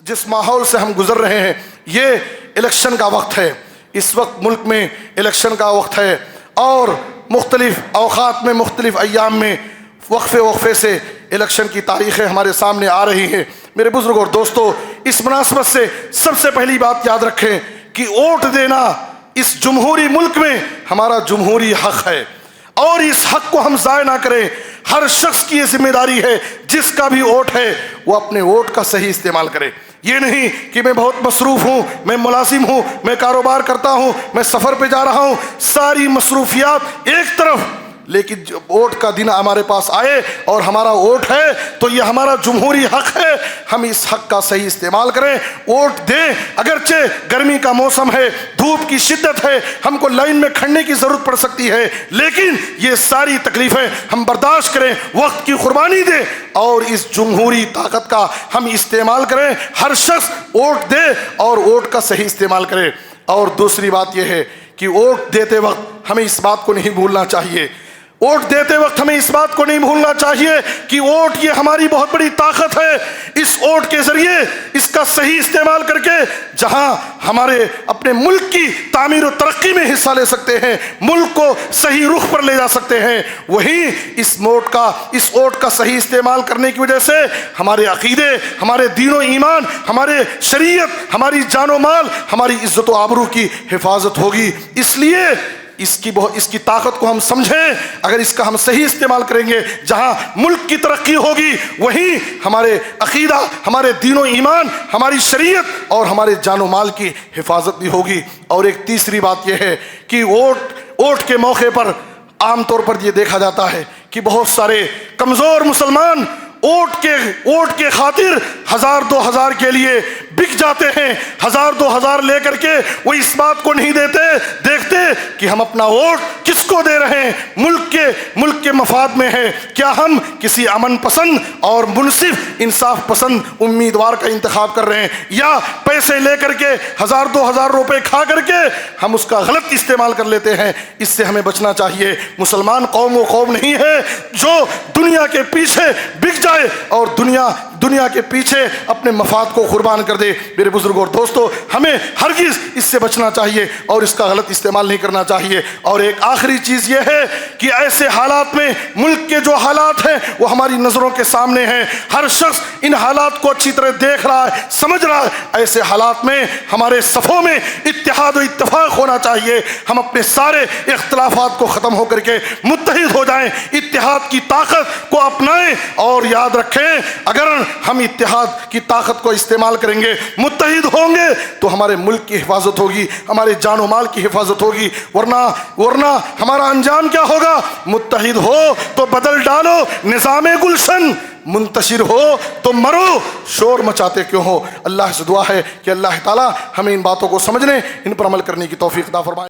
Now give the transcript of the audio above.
جس ماحول سے ہم گزر رہے ہیں یہ الیکشن کا وقت ہے. اس وقت ملک میں الیکشن کا وقت ہے اور مختلف اوقات میں مختلف ایام میں وقفے سے الیکشن کی تاریخیں ہمارے سامنے آ رہی ہیں. میرے بزرگ اور دوستو، اس مناسبت سے سب سے پہلی بات یاد رکھیں کہ ووٹ دینا اس جمہوری ملک میں ہمارا جمہوری حق ہے اور اس حق کو ہم ضائع نہ کریں. ہر شخص کی یہ ذمہ داری ہے جس کا بھی ووٹ ہے وہ اپنے ووٹ کا صحیح استعمال کرے. یہ نہیں کہ میں بہت مصروف ہوں، میں ملازم ہوں، میں کاروبار کرتا ہوں، میں سفر پہ جا رہا ہوں، ساری مصروفیات ایک طرف، لیکن جب ووٹ کا دن ہمارے پاس آئے اور ہمارا ووٹ ہے تو یہ ہمارا جمہوری حق ہے. ہم اس حق کا صحیح استعمال کریں، ووٹ دیں. اگرچہ گرمی کا موسم ہے، دھوپ کی شدت ہے، ہم کو لائن میں کھڑنے کی ضرورت پڑ سکتی ہے، لیکن یہ ساری تکلیفیں ہم برداشت کریں، وقت کی قربانی دیں اور اس جمہوری طاقت کا ہم استعمال کریں. ہر شخص ووٹ دے اور ووٹ کا صحیح استعمال کرے. اور دوسری بات یہ ہے کہ ووٹ دیتے وقت ہمیں اس بات کو نہیں بھولنا چاہیے، ووٹ دیتے وقت ہمیں اس بات کو نہیں بھولنا چاہیے کہ ووٹ یہ ہماری بہت بڑی طاقت ہے. اس ووٹ کے ذریعے اس کا صحیح استعمال کر کے جہاں ہمارے اپنے ملک کی تعمیر و ترقی میں حصہ لے سکتے ہیں، ملک کو صحیح رخ پر لے جا سکتے ہیں، وہیں اس ووٹ کا صحیح استعمال کرنے کی وجہ سے ہمارے عقیدے، ہمارے دین و ایمان، ہمارے شریعت، ہماری جان و مال، ہماری عزت و آبرو کی حفاظت ہوگی. اس لیے اس کی طاقت کو ہم سمجھیں. اگر اس کا ہم صحیح استعمال کریں گے، جہاں ملک کی ترقی ہوگی وہیں ہمارے عقیدہ، ہمارے دین و ایمان، ہماری شریعت اور ہمارے جان و مال کی حفاظت بھی ہوگی. اور ایک تیسری بات یہ ہے کہ ووٹ کے موقع پر عام طور پر یہ دیکھا جاتا ہے کہ بہت سارے کمزور مسلمان ووٹ کے خاطر 1000-2000 کے لیے بک جاتے ہیں. 1000-2000 لے کر کے وہ اس بات کو نہیں دیکھتے کہ ہم اپنا ووٹ کس کو دے رہے ہیں، ملک کے مفاد میں ہے. کیا ہم کسی امن پسند اور منصف انصاف پسند امیدوار کا انتخاب کر رہے ہیں، یا پیسے لے کر کے 1000-2000 روپے کھا کر کے ہم اس کا غلط استعمال کر لیتے ہیں؟ اس سے ہمیں بچنا چاہیے. مسلمان قوم و قوم نہیں ہے جو دنیا کے پیچھے بک جائے اور دنیا کے پیچھے اپنے مفاد کو قربان کر دے. میرے بزرگوں اور دوستو، ہمیں ہرگز اس سے بچنا چاہیے اور اس کا غلط استعمال نہیں کرنا چاہیے. اور ایک آخری چیز یہ ہے کہ ایسے حالات میں ملک کے جو حالات ہیں وہ ہماری نظروں کے سامنے ہیں، ہر شخص ان حالات کو اچھی طرح دیکھ رہا ہے، سمجھ رہا ہے. ایسے حالات میں ہمارے صفوں میں اتحاد و اتفاق ہونا چاہیے. ہم اپنے سارے اختلافات کو ختم ہو کر کے متحد ہو جائیں، اتحاد کی طاقت کو اپنائیں. اور یاد رکھیں، اگر ہم اتحاد کی طاقت کو استعمال کریں گے، متحد ہوں گے تو ہمارے ملک کی حفاظت ہوگی، ہمارے جان و مال کی حفاظت ہوگی. ورنہ ہمارا انجام کیا ہوگا؟ متحد ہو تو بدل ڈالو نظام گلشن، منتشر ہو تو مرو شور مچاتے کیوں ہو. اللہ سے دعا ہے کہ اللہ تعالی ہمیں ان باتوں کو سمجھنے، ان پر عمل کرنے کی توفیق عطا فرمائے.